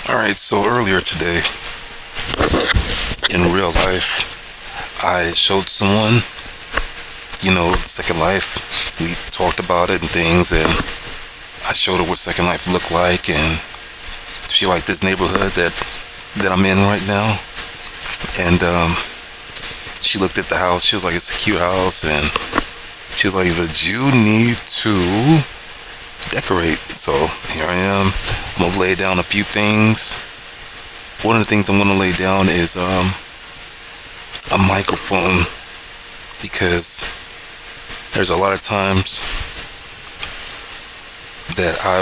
Alright, so earlier today, in real life, I showed someone, Second Life. We talked about it and things, and I showed her what Second Life looked like, and she liked this neighborhood that I'm in right now. And she looked at the house. She was like, it's a cute house, and she was like, but you need to decorate. So here I am. I'm gonna lay down a few things. One of the things I'm gonna lay down is a microphone, because there's a lot of times that I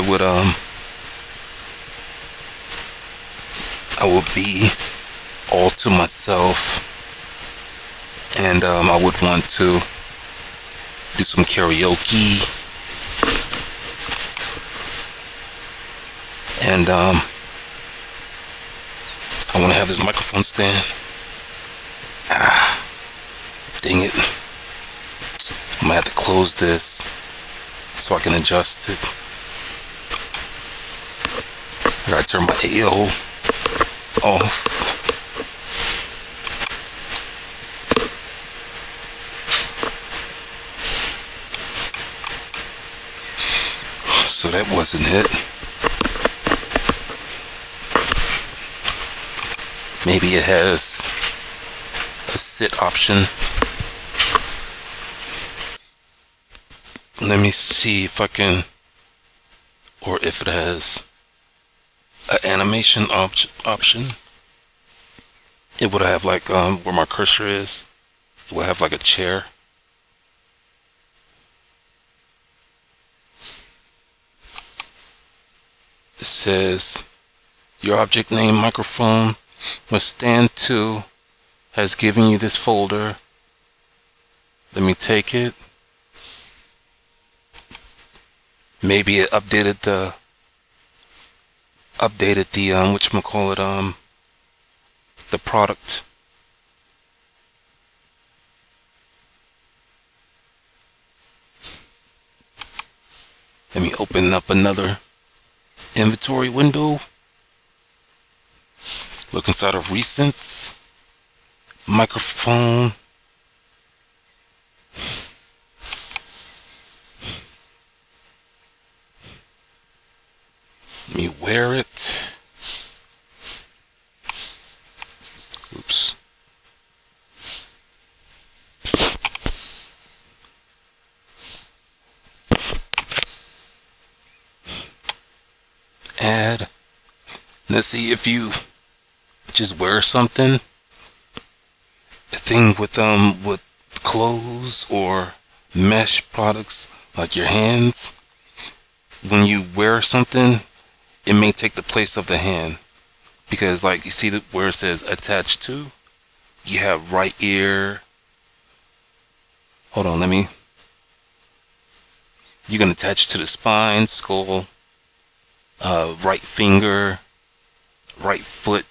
would be all to myself, and I would want to do some karaoke, and I want to have this microphone stand. Dang it. I'm gonna have to close this so I can adjust it. I gotta turn my AO off. So that wasn't it. Maybe it has a sit option. Let me see if I can, or if it has an animation option. It would have like where my cursor is. It would have like a chair. It says your object name microphone with stand 2 has given you this folder. Let me take it. Maybe it updated the whatchamacallit, the product. Let me open up another inventory window. Look inside of recents. Microphone. Let me wear it. Oops. Add. Let's see if you just wear something. A thing with clothes or mesh products like your hands. When you wear something, it may take the place of the hand, because like you see where it says attached to, you have right ear. Hold on, you can attach to the spine, skull, right finger, right foot,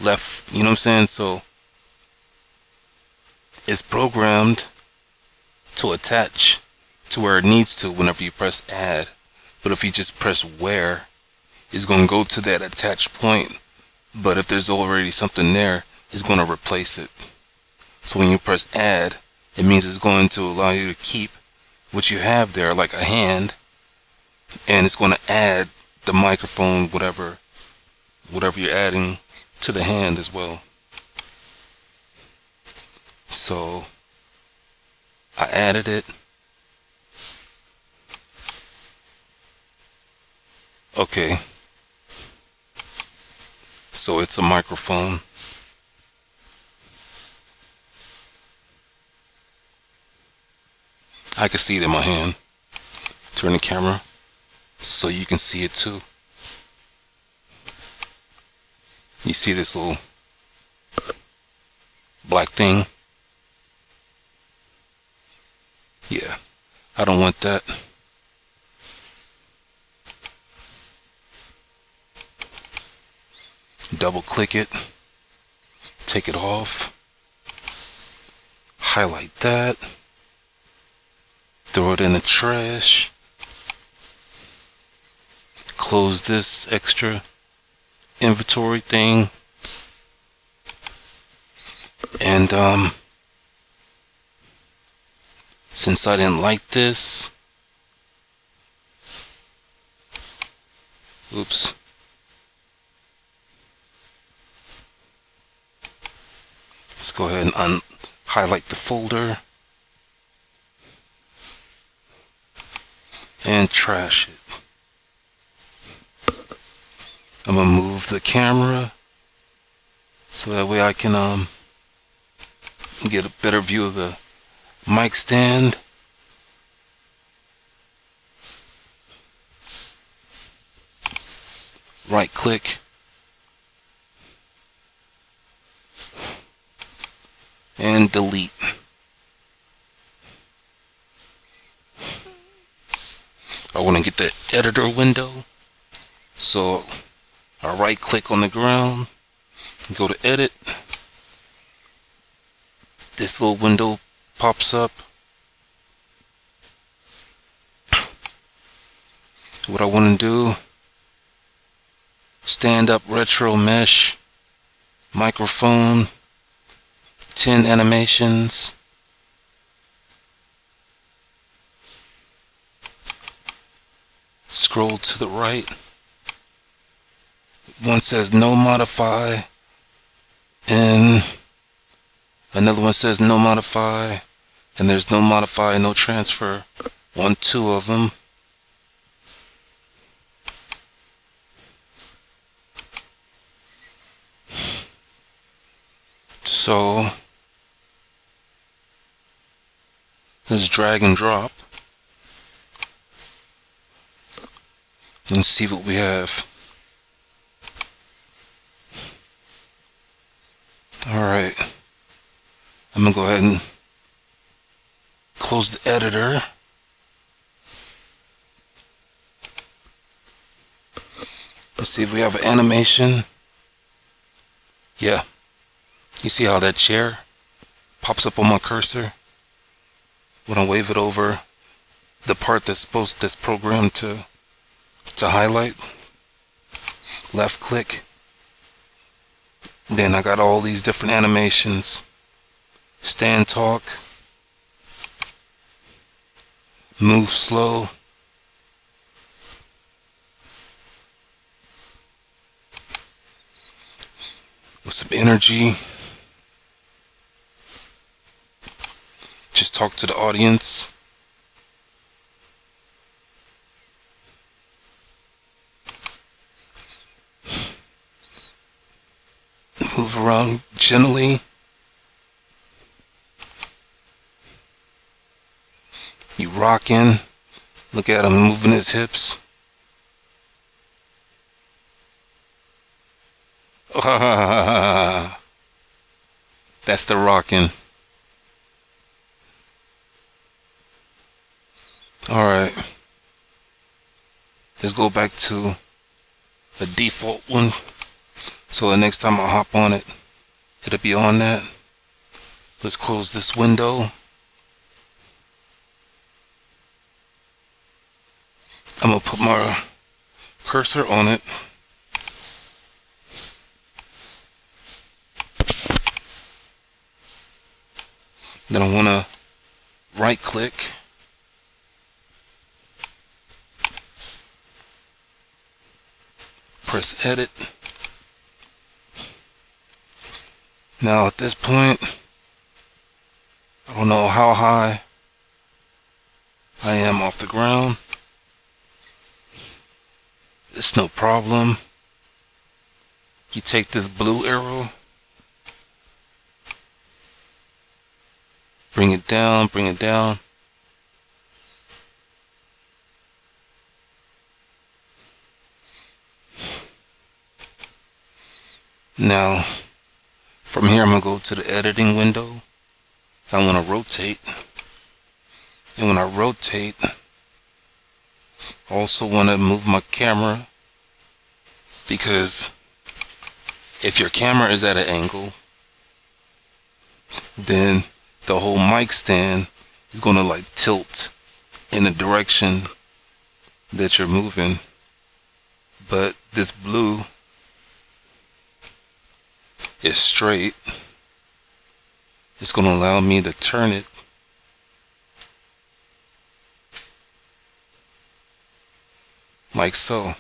left, you know what I'm saying? So it's programmed to attach to where it needs to whenever you press add. But if you just press wear, it's going to go to that attached point. But if there's already something there, it's going to replace it. So when you press add, it means it's going to allow you to keep what you have there, like a hand, and it's going to add the microphone, whatever you're adding, to the hand as well. So I added it. Okay. So it's a microphone. I can see it in my hand. Turn the camera so you can see it too. You see this little black thing? Yeah, I don't want that. Double click it, take it off, highlight that, throw it in the trash, close this extra inventory thing, and since I didn't like this, oops, let's go ahead and highlight the folder and trash it. I'm gonna move the camera so that way I can get a better view of the mic stand. Right click and delete. I want to get the editor window, so I right click on the ground, go to edit. This little window pops up. What I want to do, stand up retro mesh, microphone, 10 animations. Scroll to the right. One says no modify, and another one says no modify, and there's no modify, no transfer on two of them. So let's drag and drop and see what we have. Alright, I'm gonna go ahead and close the editor. Let's see if we have an animation. Yeah, you see how that chair pops up on my cursor when I wave it over the part that's programmed to highlight. Left click. Then I got all these different animations. Stand talk, move slow, with some energy, just talk to the audience. Move around gently. You rocking. Look at him moving his hips. That's the rocking. Alright. Let's go back to the default one. So the next time I hop on it, it'll be on that. Let's close this window. I'm gonna put my cursor on it. Then I wanna right click. Press edit. Now at this point, I don't know how high I am off the ground. It's no problem. You take this blue arrow, bring it down, bring it down. Now, from here I'm going to go to the editing window. I want to rotate. And when I rotate, I also want to move my camera, because if your camera is at an angle, then the whole mic stand is going to like tilt in the direction that you're moving. But this blue is straight. It's going to allow me to turn it like so.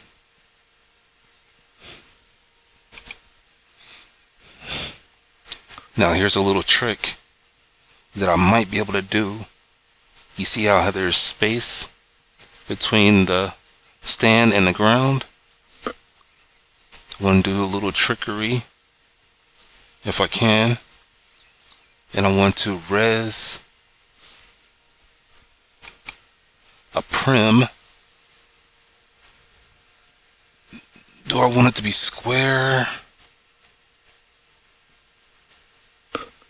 Now here's a little trick that I might be able to do. You see how there's space between the stand and the ground? I'm going to do a little trickery if I can. And I want to res a prim. Do I want it to be square?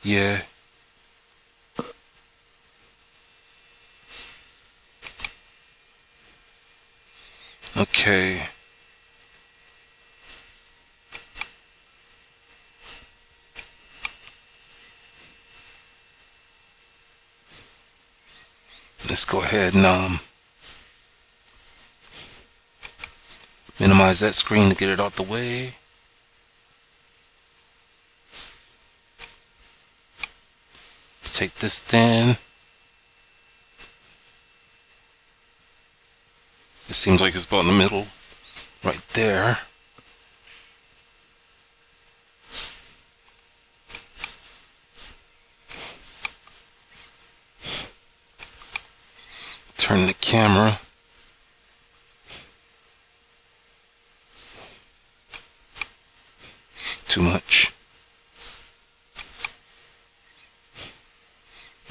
Yeah. Okay. Let's go ahead and minimize that screen to get it out the way. Let's take this stand. It seems like it's about in the middle, right there. Turn the camera. Too much.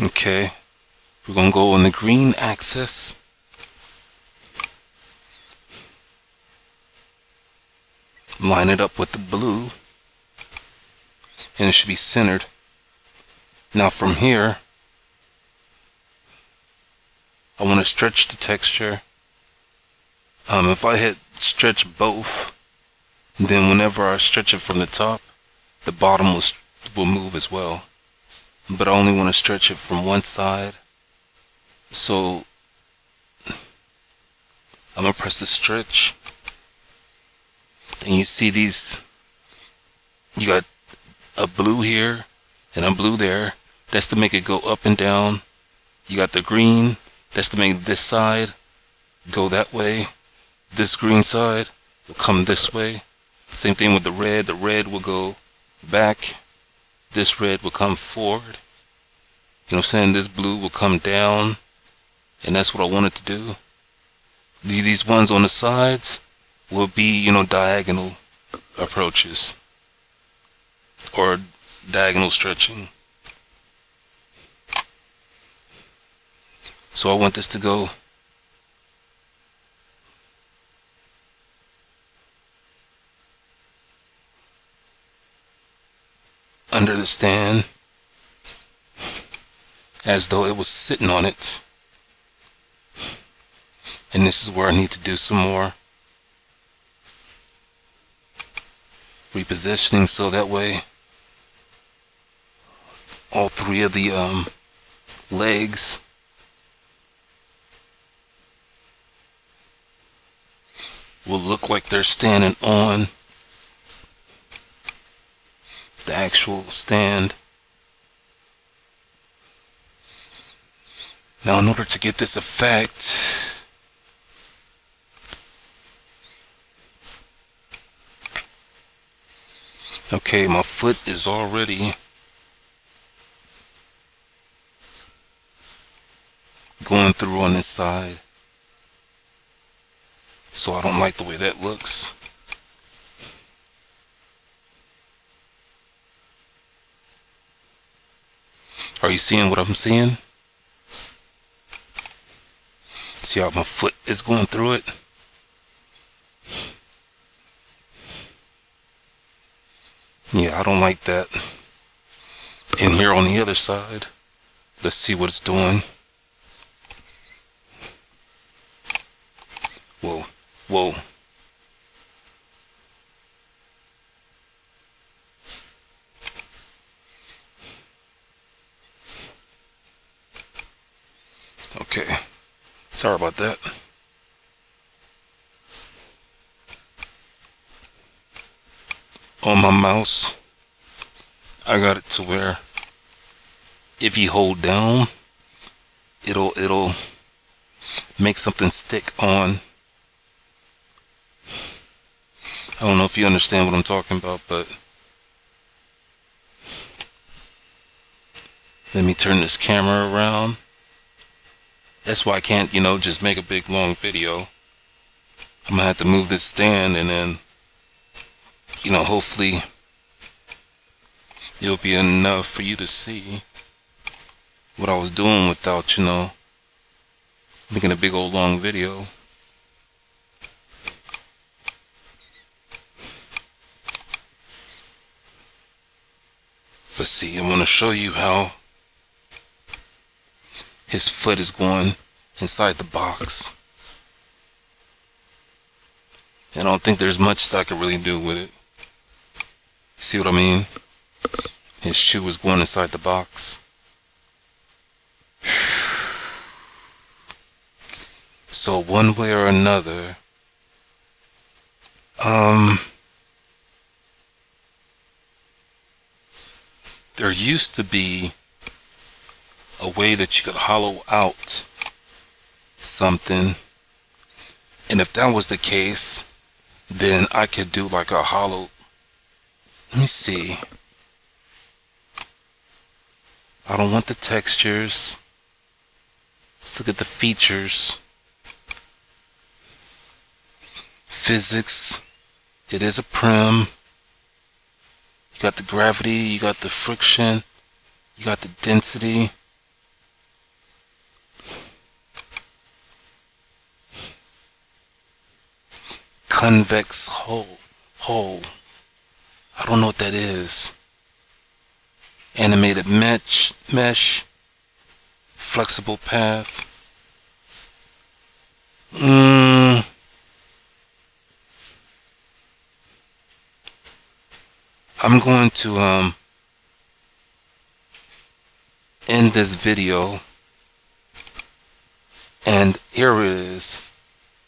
Okay, we're gonna go on the green axis. Line it up with the blue, and it should be centered. Now from here, I want to stretch the texture. If I hit stretch both, then whenever I stretch it from the top, the bottom will move as well. But I only want to stretch it from one side. So I'm going to press the stretch. And you see these, you got a blue here and a blue there. That's to make it go up and down. You got the green. That's to make this side go that way. This green side will come this way. Same thing with the red. The red will go back. This red will come forward. You know what I'm saying? This blue will come down. And that's what I wanted to do. These ones on the sides will be, you know, diagonal approaches. Or diagonal stretching. So I want this to go under the stand as though it was sitting on it. And this is where I need to do some more repositioning, so that way all three of the legs will look like they're standing on the actual stand. Now, in order to get this effect, okay, my foot is already going through on this side. So I don't like the way that looks. Are you seeing what I'm seeing? See how my foot is going through it? Yeah, I don't like that. And here on the other side, let's see what it's doing. Whoa, whoa. Okay, sorry about that. On my mouse, I got it to where if you hold down, it'll make something stick on. I don't know if you understand what I'm talking about, but let me turn this camera around. That's why I can't, just make a big long video. I'm gonna have to move this stand, and then, hopefully it'll be enough for you to see what I was doing without, making a big old long video. But see, I want to show you how his foot is going inside the box. I don't think there's much that I could really do with it. See what I mean? His shoe is going inside the box. So one way or another, there used to be a way that you could hollow out something, and if that was the case, then I could do like a hollow. Let me see. I don't want the textures. Let's look at the features. Physics. It is a prim. You got the gravity, you got the friction, you got the density. Convex hole. I don't know what that is. Animated mesh. Flexible path. I'm going to end this video, and here it is.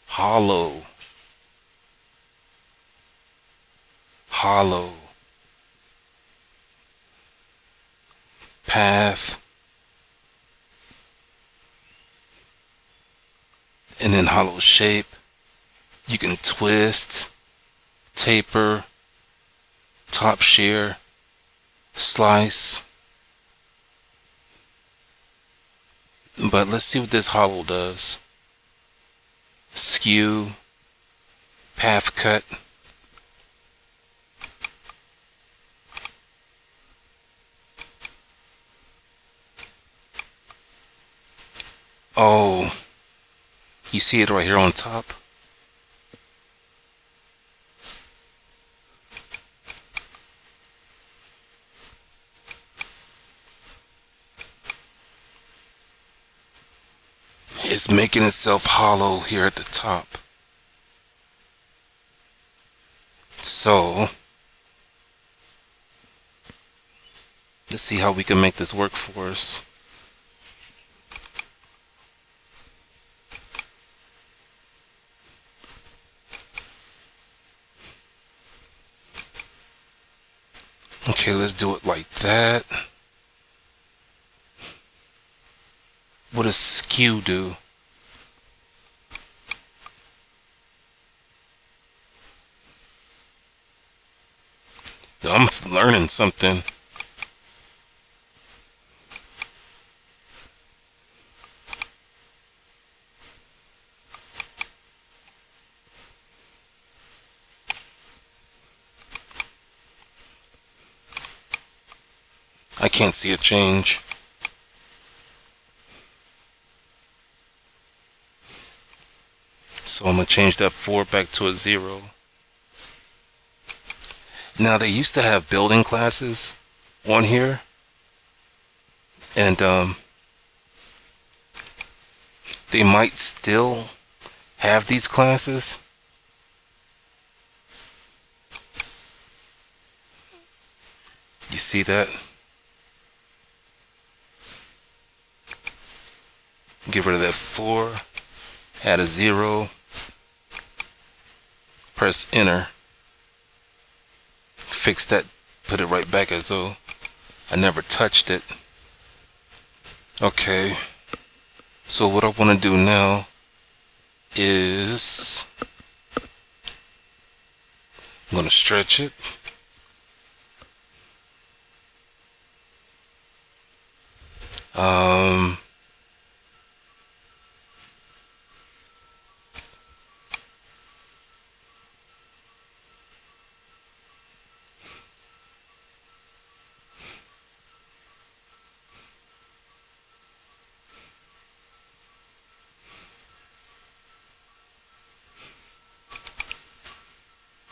Hollow path, and then hollow shape. You can twist, taper, top shear, slice. But let's see what this hollow does. Skew, path cut. Oh, you see it right here on top? It's making itself hollow here at the top. So, let's see how we can make this work for us. Okay, let's do it like that. What does skew do? I'm learning something. I can't see a change. So I'm gonna change that 4 back to a 0. Now they used to have building classes on here, and they might still have these classes. You see that? Get rid of that 4, add a 0, press enter, fix that, put it right back as though I never touched it. Okay, so what I want to do now is I'm going to stretch it.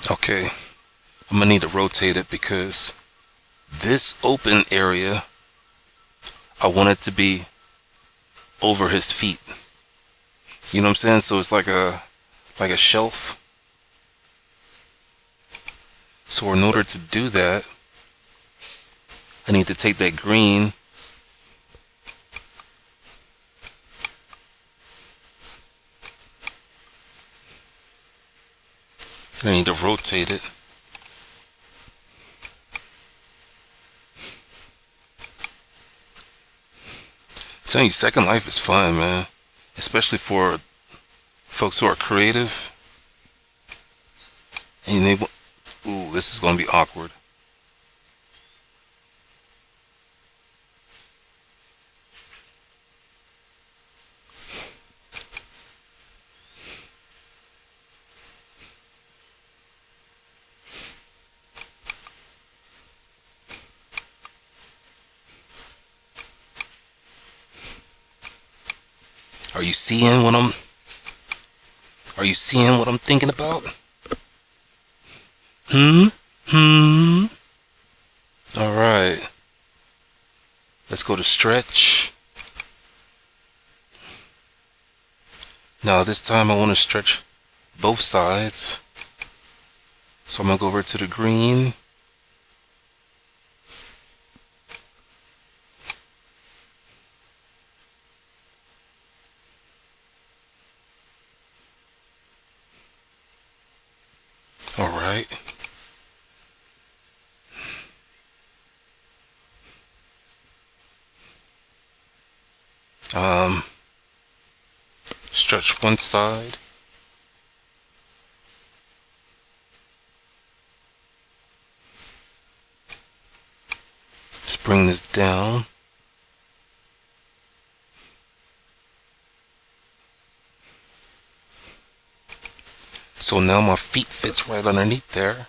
Okay, I'm gonna need to rotate it because this open area, I want it to be over his feet. You know what I'm saying? So it's like a shelf. So in order to do that, I need to take that green and I need to rotate it. I'm telling you, Second Life is fun, man. Especially for folks who are creative. And they, ooh, this is gonna be awkward. Are you seeing what I'm thinking about? Alright. Let's go to stretch. Now this time I want to stretch both sides. So I'm going to go over to the green. Alright. Stretch one side. Let's bring this down. So now my feet fits right underneath there.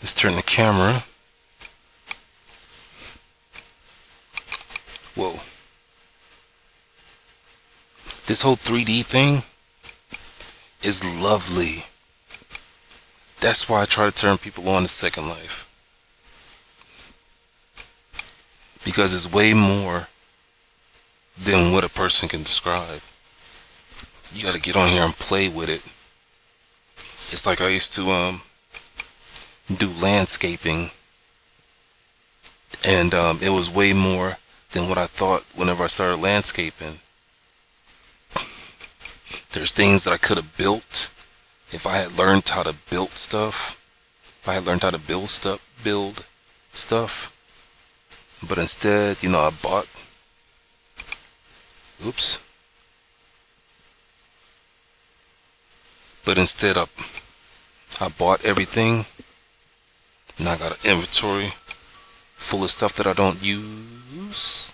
Let's turn the camera. Whoa. This whole 3D thing is lovely. That's why I try to turn people on to Second Life. Because it's way more than what a person can describe. You gotta get on here and play with it. It's like I used to do landscaping, and it was way more than what I thought whenever I started landscaping. There's things that I could have built if I had learned how to build stuff. If I had learned how to build stuff. But instead, you know, I bought. Oops. But instead, I bought everything. Now I got an inventory full of stuff that I don't use.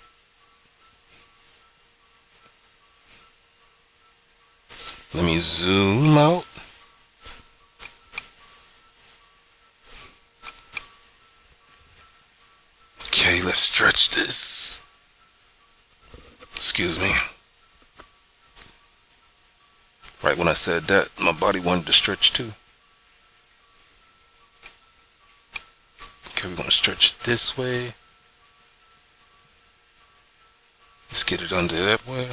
Let me zoom out. Okay, let's stretch this. Excuse me. Right when I said that, my body wanted to stretch too. Okay, we're gonna stretch it this way. Let's get it under that way.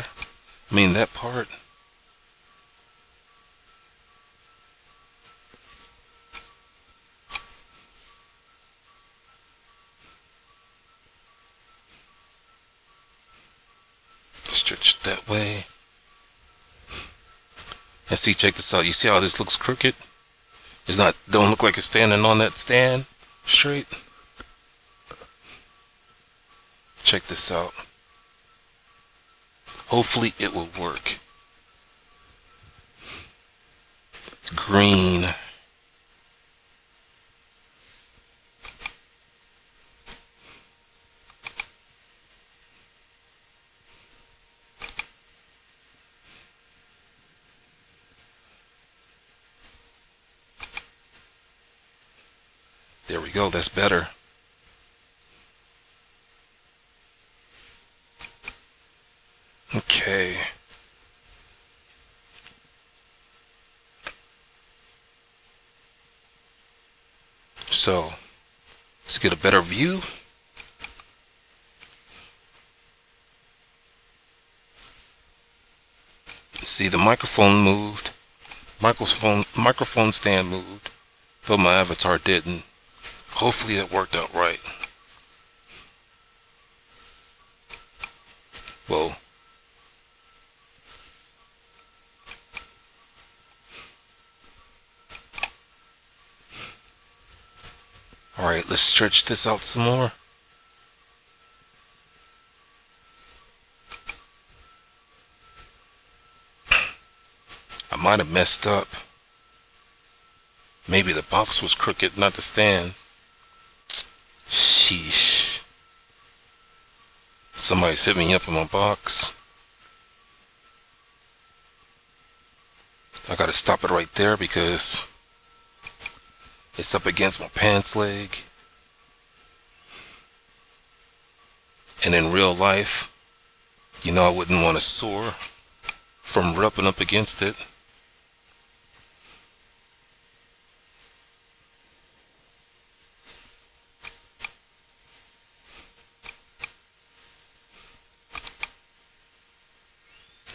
That part. Stretch it that way. And see, check this out. You see how this looks crooked? It's not, don't look like it's standing on that stand straight. Check this out. Hopefully it will work. Green. There we go, that's better. Okay. So, let's get a better view. See, the microphone moved. Microphone stand moved, but my avatar didn't. Hopefully it worked out right. Whoa. Alright, let's stretch this out some more. I might have messed up. Maybe the box was crooked, not the stand. Sheesh. Somebody's hit me up in my box. I gotta stop it right there because it's up against my pants leg. And in real life, I wouldn't want to sore from rubbing up against it.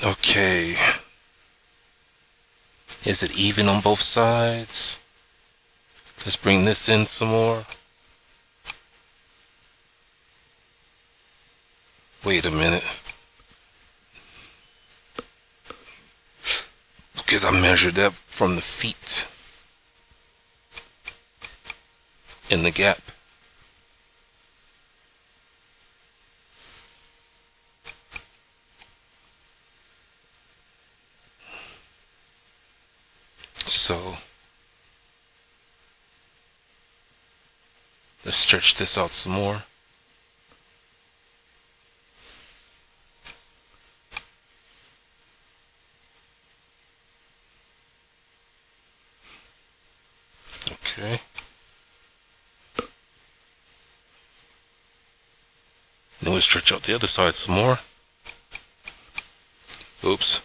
Okay. Is it even on both sides? Let's bring this in some more. Wait a minute. Because I measured that from the feet in the gap. So let's stretch this out some more. Okay. Then we'll stretch out the other side some more. Oops.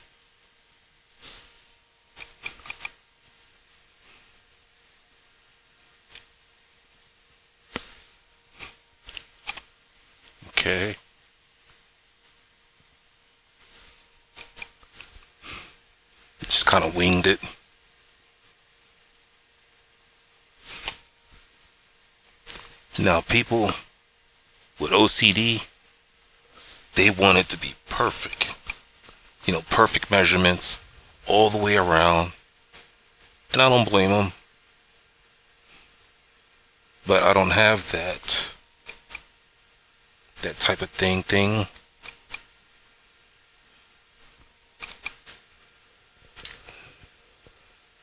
Okay. Just kind of winged it. Now, people with OCD, they want it to be perfect. Perfect measurements all the way around. And I don't blame them. But I don't have that type of thing.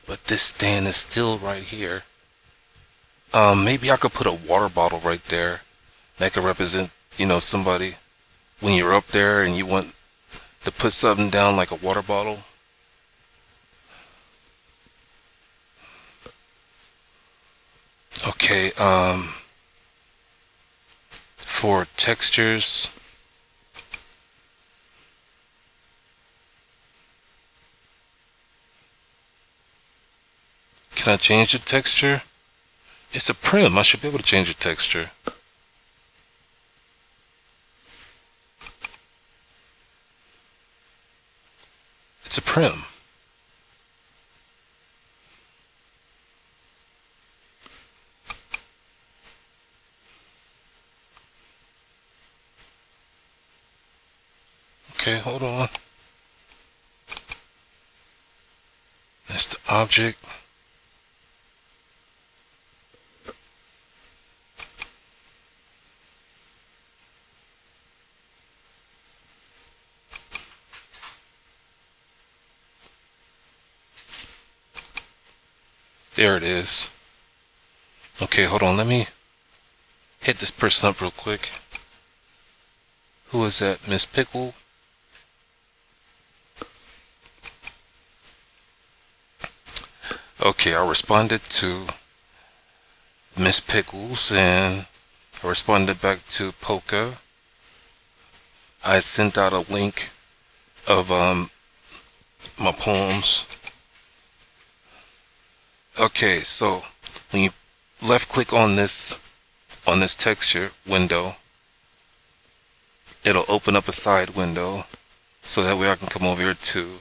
But this stand is still right here. Maybe I could put a water bottle right there. That could represent, somebody when you're up there and you want to put something down like a water bottle. Okay, for textures. Can I change the texture? It's a prim. I should be able to change the texture. It's a prim. Okay, hold on. That's the object. There it is. Okay, hold on. Let me hit this person up real quick. Who is that? Miss Pickle? Okay, I responded to Miss Pickles and I responded back to Polka. I sent out a link of my poems. Okay, so when you left click on this texture window, it'll open up a side window so that way I can come over here to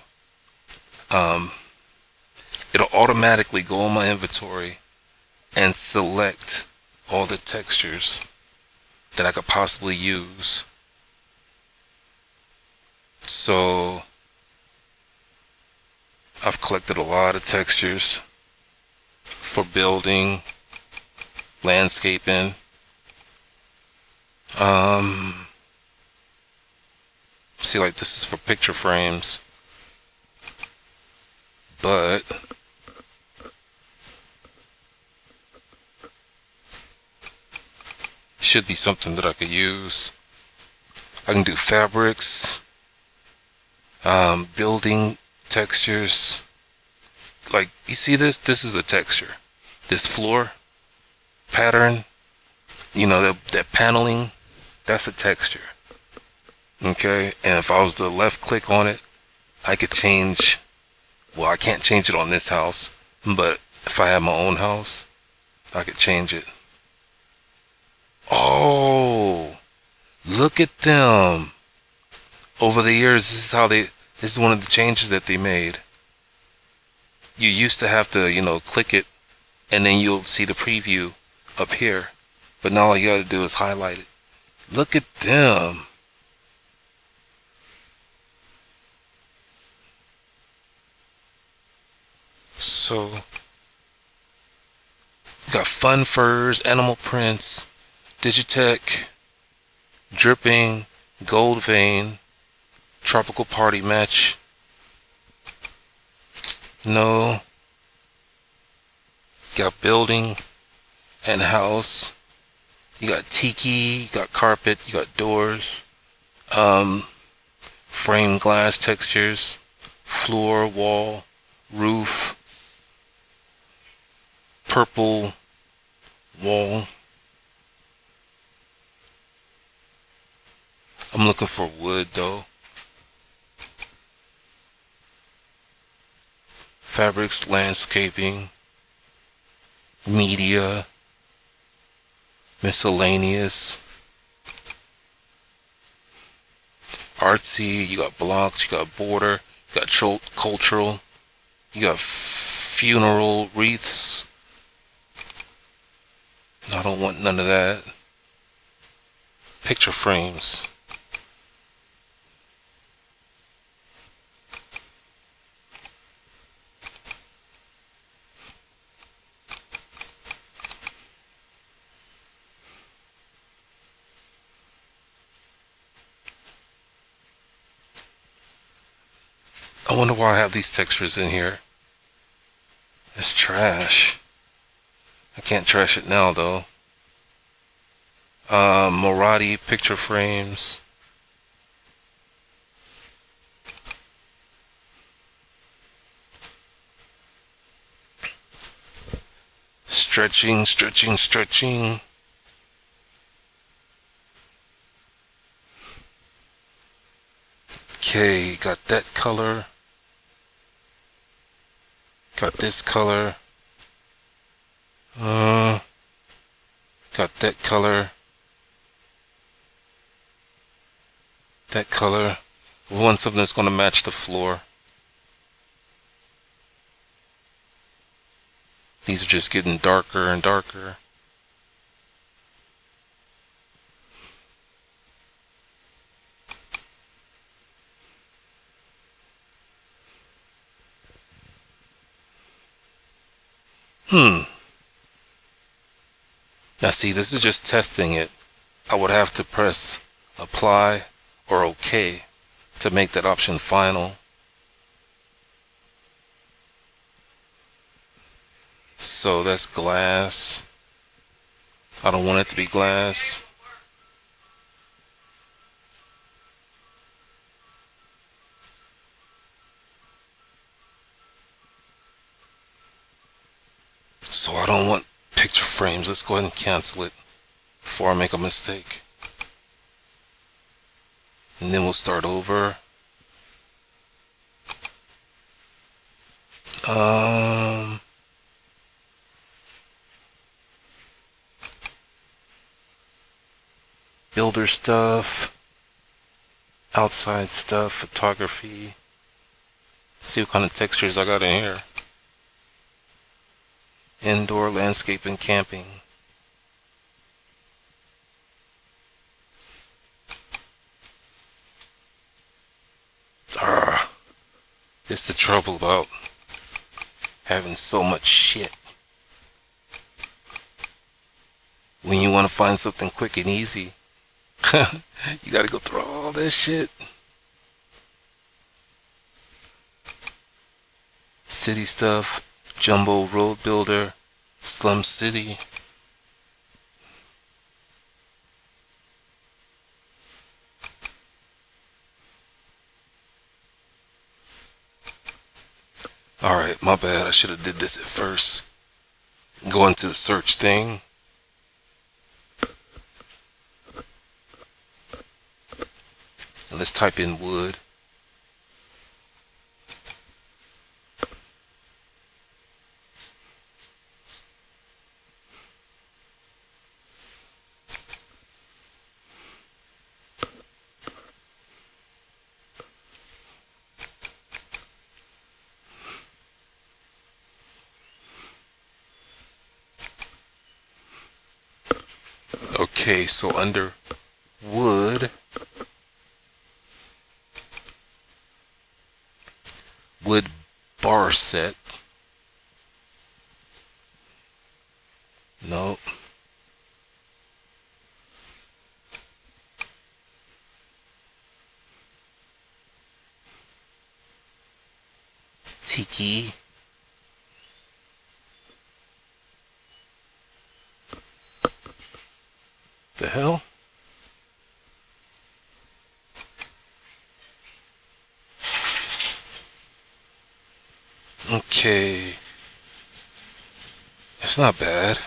it'll automatically go on my inventory and select all the textures that I could possibly use. So I've collected a lot of textures for building, landscaping, see, like, this is for picture frames, but should be something that I could use. I can do fabrics, building textures. Like, you see this? This is a texture. This floor pattern, you know, that paneling, that's a texture. Okay, and if I was to left click on it, I could change, well, I can't change it on this house, but if I had my own house, I could change it. Oh, look at them. Over the years, this is one of the changes that they made. You used to have to, you know, click it and then you'll see the preview up here. But now all you gotta do is highlight it. Look at them. So, got fun furs, animal prints, Digitech, dripping, gold vein, tropical party match. No. Got building and house. You got tiki, you got carpet, you got doors, frame glass textures, floor, wall, roof, purple wall. I'm looking for wood though. Fabrics, landscaping, media, miscellaneous, artsy. You got blocks, you got border, you got cultural, you got funeral wreaths. I don't want none of that. Picture frames. I wonder why I have these textures in here. It's trash. I can't trash it now though. Morati picture frames. Stretching. Okay, got that color. Got this color. Got that color. That color. We want something that's going to match the floor. These are just getting darker and darker. Now see, this is just testing it. I would have to press apply or OK to make that option final. So that's glass. I don't want it to be glass. So I don't want picture frames. Let's go ahead and cancel it before I make a mistake. And then we'll start over. Builder stuff, outside stuff, photography. See what kind of textures I got in here. Indoor, landscape, and camping. This is the trouble about having so much shit. When you want to find something quick and easy, you gotta go through all this shit. City stuff, jumbo road builder, slum city. Alright, my bad. I should have did this at first. Go into the search thing. And let's type in wood. Okay, so under wood, wood bar set. Nope. Tiki. The hell? Okay. It's not bad.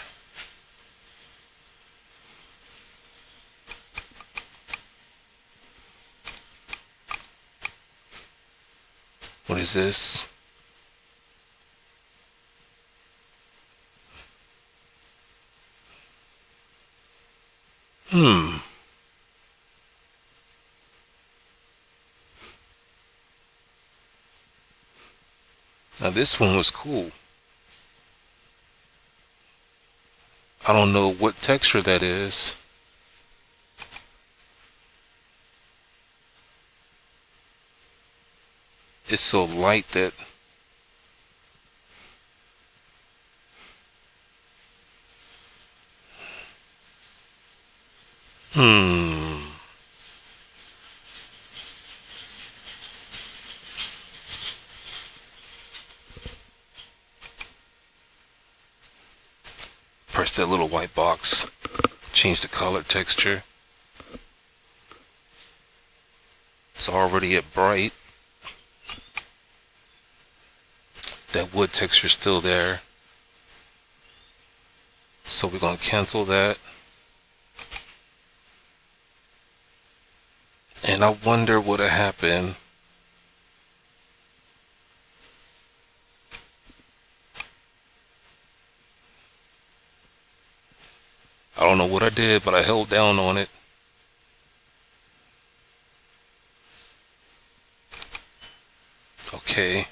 What is this? Now this one was cool. I don't know what texture that is. It's so light that press that little white box, change the color texture. It's already at bright. That wood texture is still there. So we're going to cancel that. And I wonder what would have happened don't know what I did, but I held down on it. Okay.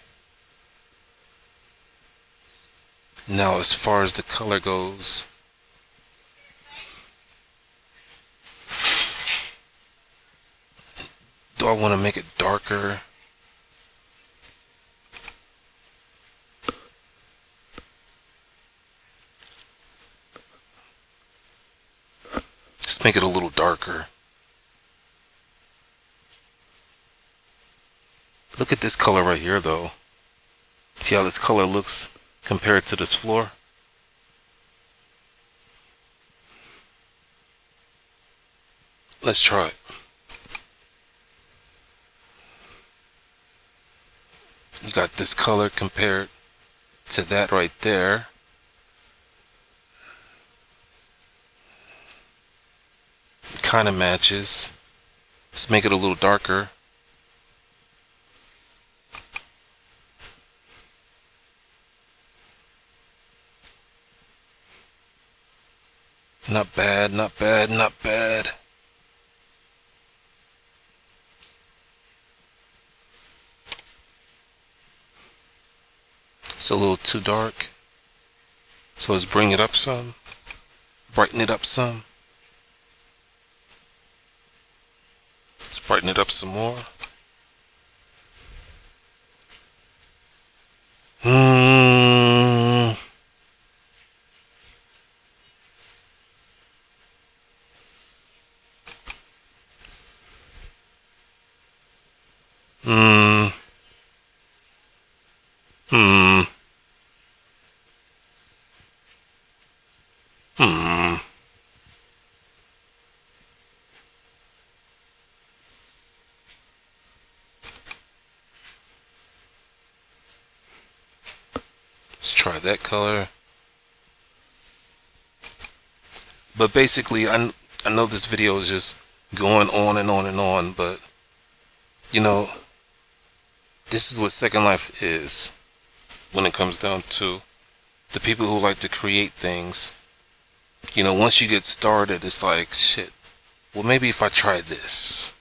Now as far as the color goes, do I want to make it darker? Just make it a little darker. Look at this color right here though. See how this color looks compared to this floor? Let's try it. You got this color compared to that right there. It kind of matches. Let's make it a little darker. Not bad, not bad, not bad. It's a little too dark. So let's bring it up some. Brighten it up some. Let's brighten it up some more. Hmm. Hmm. Hmm. Hmm. Let's try that color. But basically, I know this video is just going on and on and on, but you know, this is what Second Life is when it comes down to the people who like to create things. You know, once you get started, it's like, shit, well, maybe if I try this,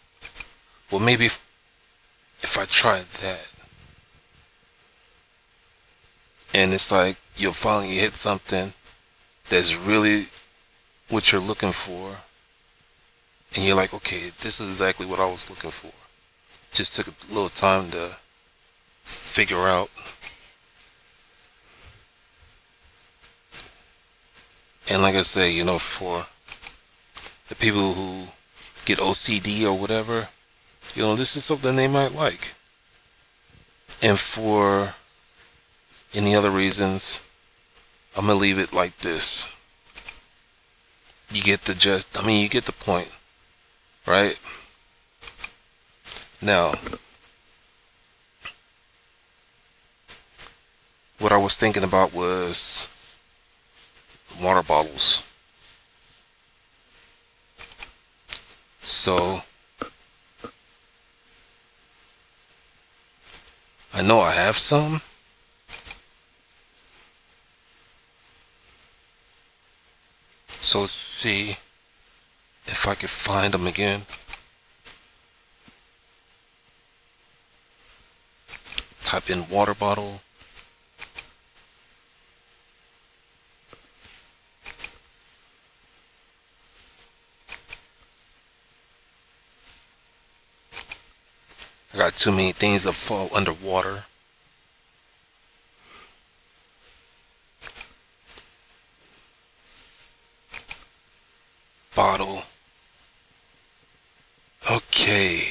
well, maybe if I try that, and it's like you'll finally hit something that's really what you're looking for, and you're like, okay, this is exactly what I was looking for. Just took a little time to figure out. And like I say, you know, for the people who get OCD or whatever, you know, this is something they might like. And for any other reasons, I'm gonna leave it like this. You get the you get the point, right? Now, what I was thinking about was water bottles. So I know I have some. So let's see if I can find them again. Type in water bottle. I got too many things that fall underwater. Bottle. Okay.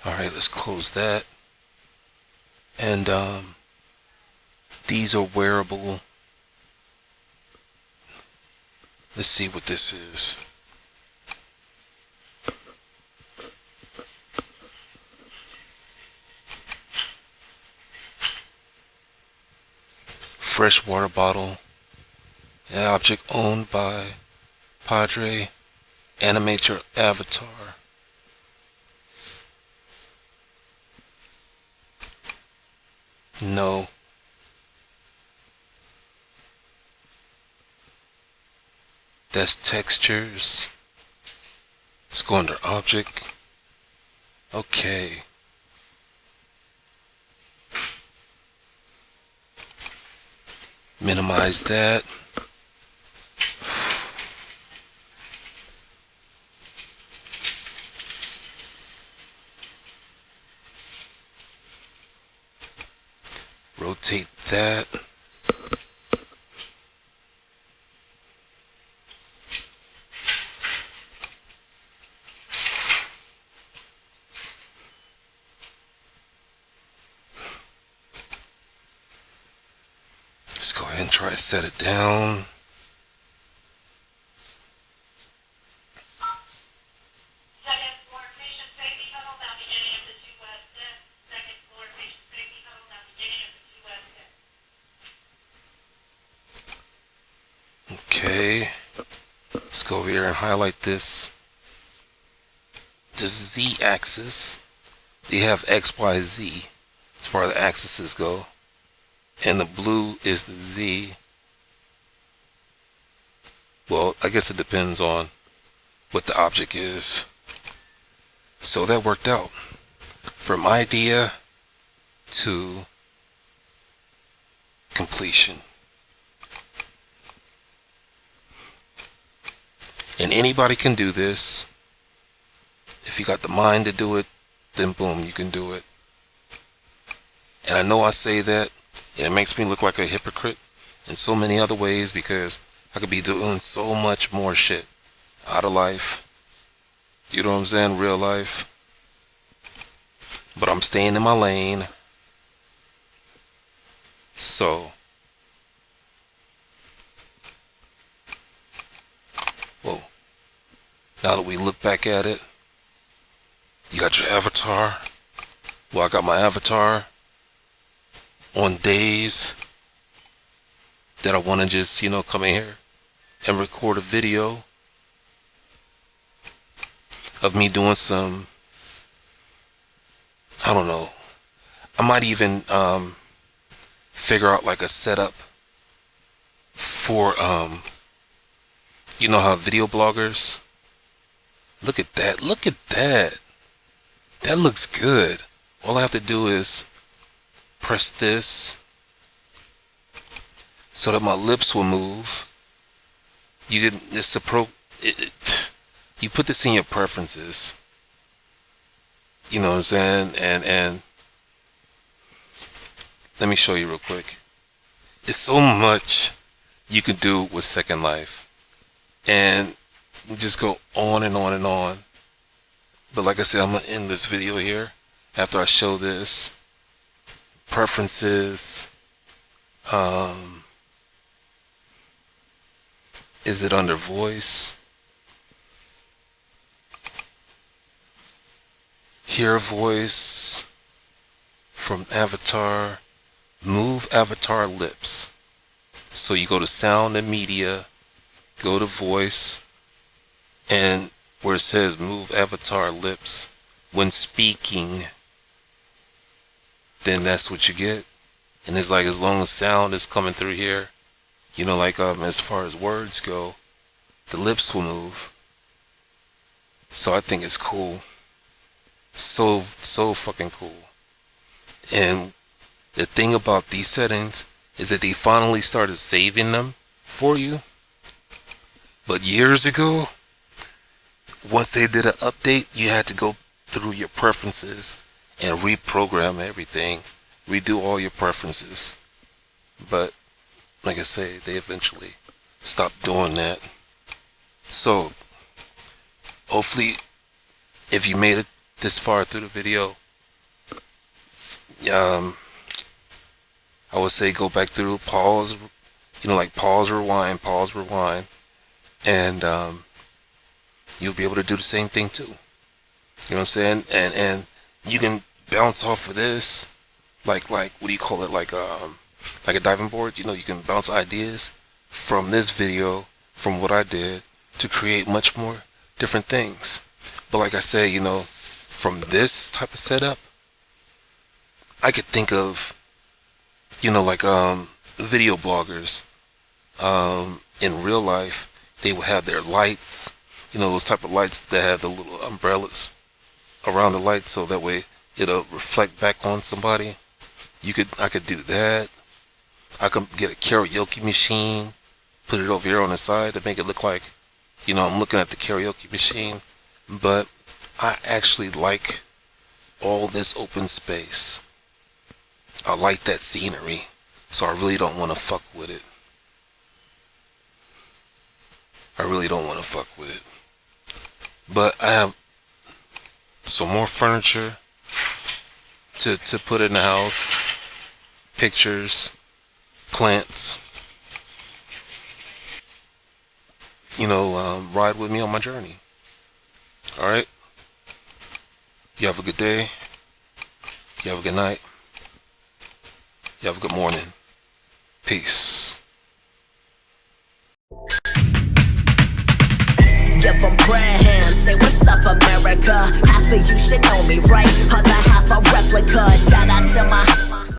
Alright, let's close that. And these are wearable. Let's see what this is. Fresh water bottle. An object owned by Podrey. Animate your avatar. No. That's textures. Let's go under object. Okay. Minimize that. Rotate that. Let's go ahead and try to set it down. Okay, let's go over here and highlight this Z axis. You have X, Y, Z as far as the axes go, and the blue is the Z. Well, I guess it depends on what the object is. So that worked out. From idea to completion. And anybody can do this. If you got the mind to do it, then boom, you can do it. And I know I say that, and it makes me look like a hypocrite in so many other ways, because I could be doing so much more shit out of life. You know what I'm saying? Real life. But I'm staying in my lane. So, whoa. Now that we look back at it, you got your avatar. Well, I got my avatar on days that I want to just, come in here and record a video of me doing some, I don't know, I might even figure out like a setup for, you know how video bloggers, look at that, that looks good. All I have to do is press this so that my lips will move. You can, you put this in your preferences. You know what I'm saying? And let me show you real quick. It's so much you can do with Second Life. And we just go on and on and on. But like I said, I'm going to end this video here after I show this. Preferences. Is it under voice? Hear voice from avatar. Move avatar lips. So you go to sound and media, go to voice, and where it says move avatar lips when speaking, then that's what you get. And it's like, as long as sound is coming through here, like as far as words go, the lips will move. So I think it's cool. So fucking cool. And the thing about these settings is that they finally started saving them for you. But years ago, once they did an update, you had to go through your preferences and reprogram everything, redo all your preferences. But like I say, they eventually stopped doing that. So hopefully, if you made it this far through the video, I would say go back through, pause, like pause, rewind, and you'll be able to do the same thing too. You know what I'm saying? And you can bounce off of this, like what do you call it? Like a diving board. You can bounce ideas from this video, from what I did, to create much more different things. But like I say, from this type of setup, I could think of like video bloggers. In real life, they would have their lights, those type of lights that have the little umbrellas around the light, so that way it'll reflect back on somebody. I could do that. I could get a karaoke machine, put it over here on the side to make it look like, I'm looking at the karaoke machine. But I actually like all this open space. I like that scenery, so I really don't want to fuck with it. I really don't want to fuck with it. But I have some more furniture to put in the house, pictures, plants. Ride with me on my journey. All right. You have a good day. You have a good night. You have a good morning. Peace. Give them prayer hands, say what's up America. Half of you should know me, right? Other half a replica. Shout out to my